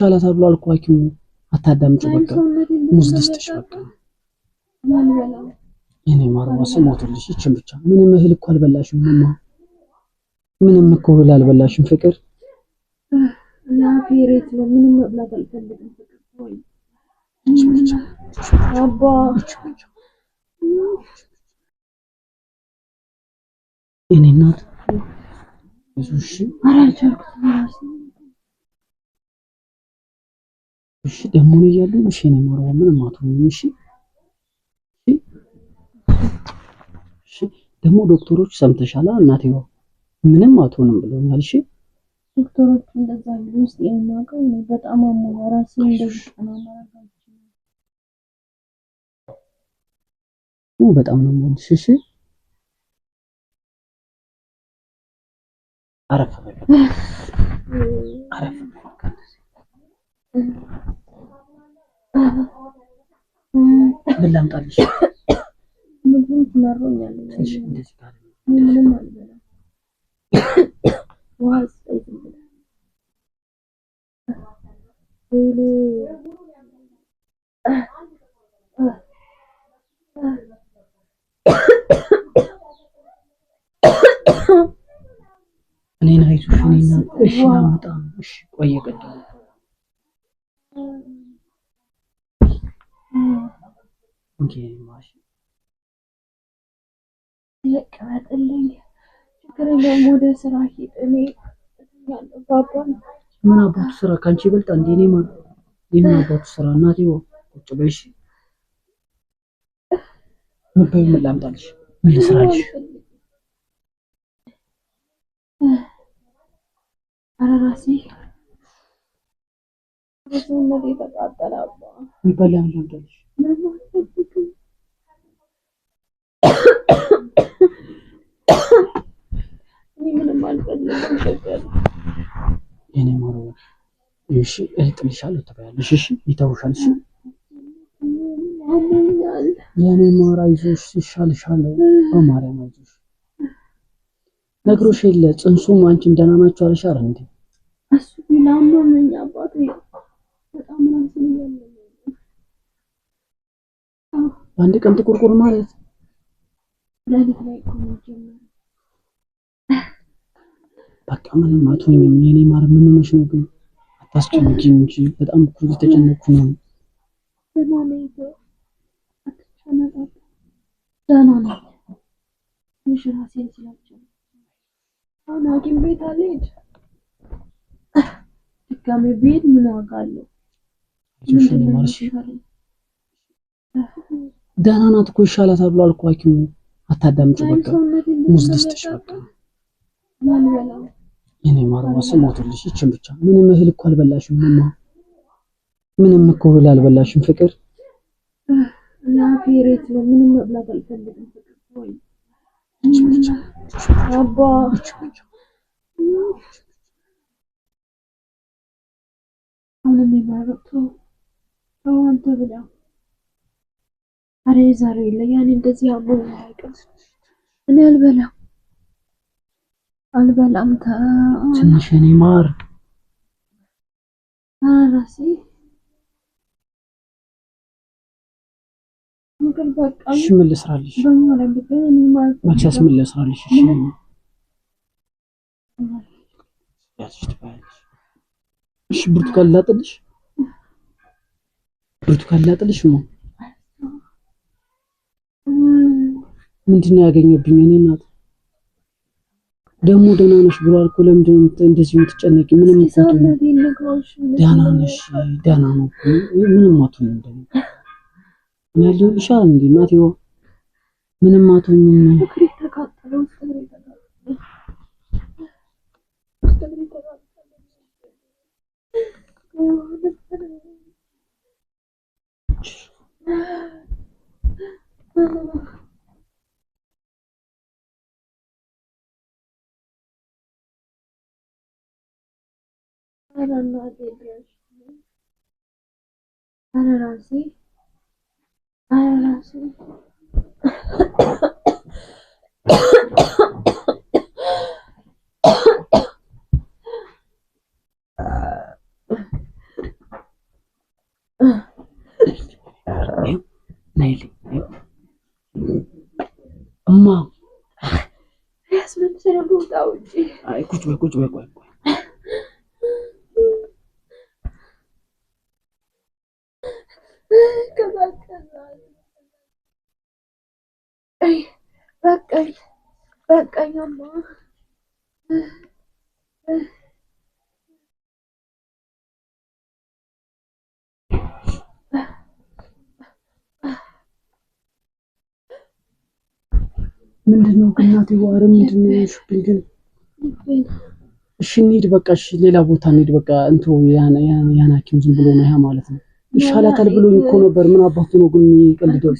ሻላት ብሎ አልኩ ሐኪሙ አታዳምጪ በቃ ሙዝ ልስጥሽ በቃ የኔ ማርዋስ ሞትልሽ ይችን ብቻ ምንም እህል እኮ አልበላሽም ማማ ምንም እኮ እህል አልበላሽም ፍቅር እና ፌሬት ነው ምንም መብላት አልፈልግም ፍቅር ወይ አባ የኔ እናት እሺ አራቻልኩት እሺ ደግሞ ነው ያሉ እሺ ነው ማርዋ ምንም አትሆንም እሺ እሺ ደግሞ ዶክተሮች ሰምተሻላ እናቴዋ ምንም አትሆንም ብለውኛል እሺ ዶክተሮች እንደዛ ውስጥ የማውቀው በጣም አሞኝ ራሴ እንደዚህ ነው በጣም ነው የምወድሽ እሺ አረፍ በል አረፍ ምን ላምጣልሽ ምንም ትመሮኛል እሺ እንደዚህ ጋር ምንም አልበላም ዋስ እኔን አይዞሽ እኔና እሺ አመጣም እሺ ቆየ ቀደም እንዴ ማሽ ይቀጥልኝ ችግር የለውም ወደ ስራ ሂድ እኔ ያለው ባባ ምን አባቱ ስራ ካንቺ ይበልጣ እንዴ እኔ ማለት የምን አባቱ ስራ እናቴው ቁጭ በይሽ ምን ላምጣልሽ ምን ልስራልሽ አራራሲ በሰውነቴ ተቃጠለ አባ ይበላ ምን ላምጣልሽ ምንም አልፈልግም ሸገር የኔ ማርዋ እሺ እጥልሻለሁ ተባያለሽ እሺ ይተውሻል እሺ አሞኛል የኔ ማር አይዞሽ ይሻልሻል በማርያም አይዞሽ ነግሮሽ የለ ጽንሱም አንቺም ደህና ናችሁ አለሽ አይደል እንዴ እሱ ቢላምነኝ አባቴ በጣም ራስን ያለው አንድ ቀን ጥቁርቁር ማለት ለሊት ላይ ቆሞ ጀመረ በቃ ምንም አትሆኝም የኔ ማር ምን ሆነሽ ነው ግን አታስጨንቂኝ እንጂ በጣም እኮ ተጨነቅኩ ነው ደህና ነኝ አትጨነቅ ደህና ነኝ ትንሽ ራሴን ስላቸው አሁን ሐኪም ቤት አልሄድ ድጋሜ ብሄድ ምን ዋጋ አለው ምንድን ነው ማርሽ ደህና ናት እኮ ይሻላታል ብሎ አልኩ ሐኪሙ አታዳምጪ በቃ ሙዝ ልስጥሽ በቃ ማልበላው የኔ ማርዋስ ሞትልሽ ይችን ብቻ ምንም እህል እኮ አልበላሽም ማማ ምንም እኮ እህል አልበላሽም ፍቅር እና ፌሬት ነው ምንም መብላት አልፈልግም ፍቅር ወይ አባ አሁን የሚባረቱ አንተ ብላ አሬ ዛሬ ለያኔ እንደዚህ አሞኝ አይቀር እኔ አልበላም ትንሽ እኔ ማር አራሲ ምክር በቃ እሺ ምን ልስራልሽ በማለት እኔ ማር መቼስ ምን ልስራልሽ እሺ ያስሽ ትባያለሽ እሺ ብርቱካን ላጥልሽ ነው ምንድነው ያገኘብኝ እኔ እናት ደሞ ደህና ነሽ ብሏል እኮ ለምንድን ነው እንደዚህ የምትጨነቂ ምንም እንኳን ደህና ነሽ ደህና ነው ምንም አትሆንም ደግሞ እኔ ያለሁልሽ እንዴ እናቴዋ ምንም አትሆንም ፍቅሬ ተቃጠለው እማ ያስመሰለ ቦታ ውጪ አይ ቁጭ በይ ቆይ በቃኝማ ምንድነው ግን እናቴ ዋረ ምንድነው ሽብኝ ግን እሺ እንሂድ በቃ እሺ ሌላ ቦታ እንሂድ በቃ እንቱ ያን ሐኪም ዝም ብሎ ነው ያ ማለት ነው ይሻላታል ብሎኝ እኮ ነበር ምን አባቱ ነው ግን ይቀልደው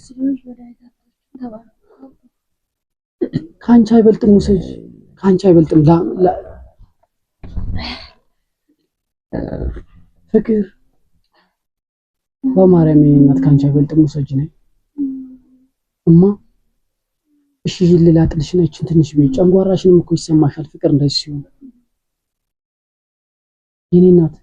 ካንቺ አይበልጥም ውሰጅ ካንቺ አይበልጥም ፍቅር በማርያም እናት ካንቺ አይበልጥም ውሰጅ ነው እማ እሺ ልላጥልሽ ነች ትንሽ ቢይ ጨንጓራሽንም እኮ ይሰማሻል ፍቅር እንደዚህ ሲሆን የኔ እናት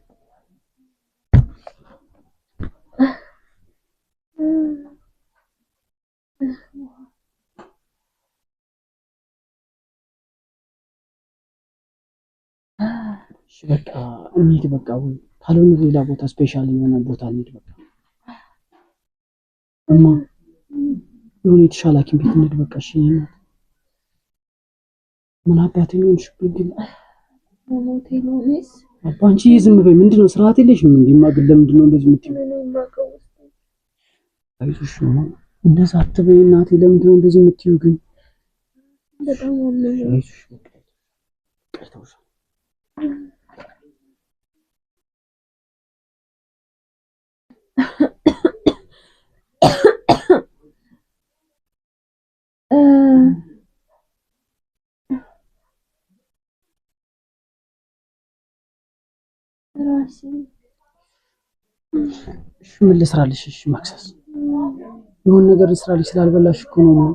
እሺ በቃ እንሂድ በቃ ወይ ካልሆነ ሌላ ቦታ ስፔሻል የሆነ ቦታ እንሂድ በቃ እማ የሆነ የተሻለ ሐኪም ቤት እንሂድ በቃ እሺ ምን አባቴ ነው ሽብኝ ሞቴ ነው ነስ አንቺ ዝም በይ ምንድነው ስርዓት የለሽም እንዴ ማግል ለምንድነው እንደዚህ የምትይው አይዞሽ እንደዛ አትበይ እናቴ ለምንድነው እንደዚህ የምትይው ግን በጣም ነው አይዞሽ ቀርተውሽ እሺ ምን ልስራልሽ እሺ ማክሰስ የሆነ ነገር ልስራልሽ ስላልበላሽ እኮ ነው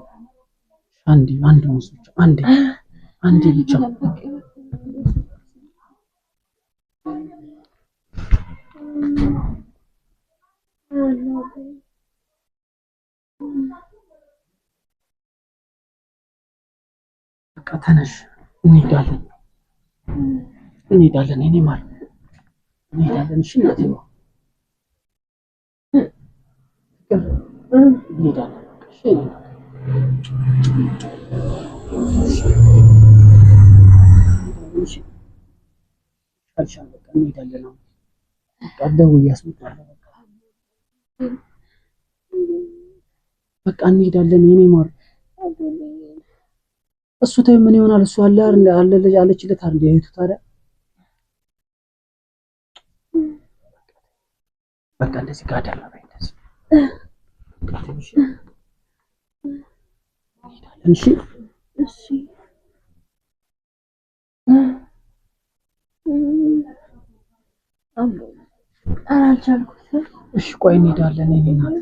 አንድ ሙስጭ አንዴ ብቻ በቃ ተነሽ እንሄዳለን እኔ ማለት እንሄዳለን እሺ እናቴ ነው እንሄዳለን እሺ አልሻም በቃ እንሄዳለን ነው ቀደው ያስመጣለ በቃ እንሄዳለን እኔ ማር እሱ ተይ ምን ይሆናል እሱ አለ አለችለት አይደል ይሄቱ ታዲያ በቃ እንደዚህ ጋር ደረበ እንደዚህ እሺ አልቻልኩትም እሺ ቆይ እንሄዳለን እኔ ናት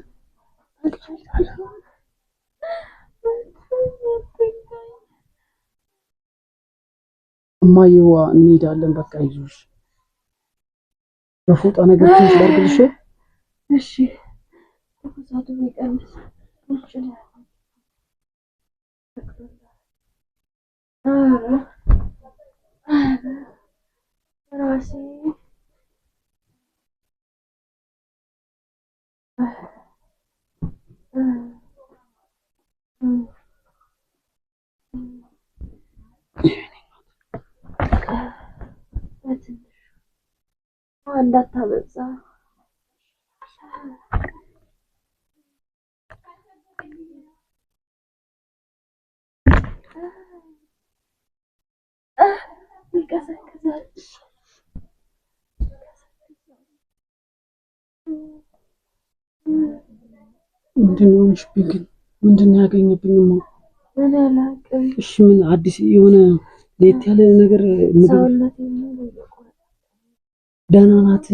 እማዬዋ እንሄዳለን በቃ ይዞሽ በፎጣ ነገር ትንሽ ላድርግልሽ እሺ ተፈሳቱ ይቀንስ ራሴ እንዳታበዛ ይቀዘቅዛል ምንድነው ግን ምንድነው ያገኘብኝማ ምን አላውቅም እሺ ምን አዲስ የሆነ ለየት ያለ ነገር ሰውነቴ ደህና ናት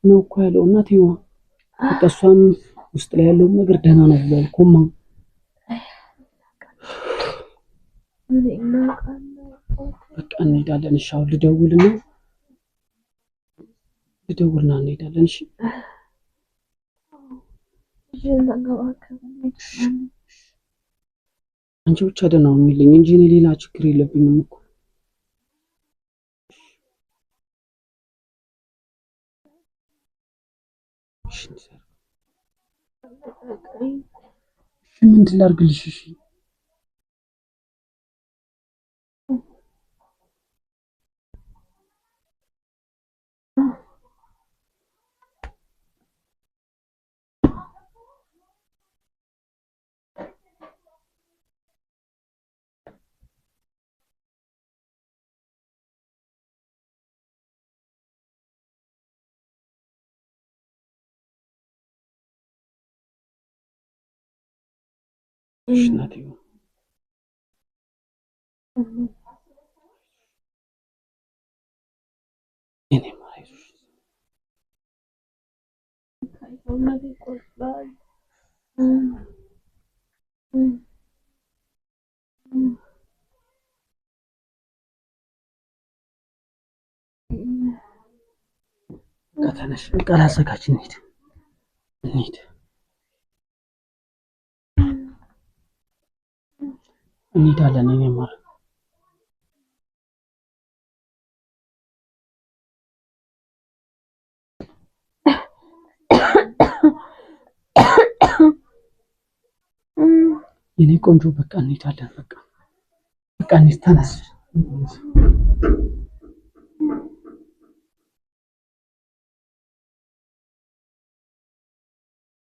ነው እኮ ያለው እናቴዋ በቃ እሷም ውስጥ ላይ ያለው ነገር ደህና ነው ብሏል እኮ እማ በቃ እንሄዳለን እሺ አሁን ልደውልና እንሄዳለን እሺ አንቺ ብቻ ደህና ሁኚልኝ እንጂ እኔ ሌላ ችግር የለብኝም እኮ። እሺ ምንድን ላድርግልሽ? እሺ እናቴ እኔ ማይዞሽ ከተነሽ ቃል አዘጋጅ እንሂድ እንሄዳለን። እኔ ማር የኔ ቆንጆ በቃ እንሄዳለን። በቃ እንሂድ። ተነስ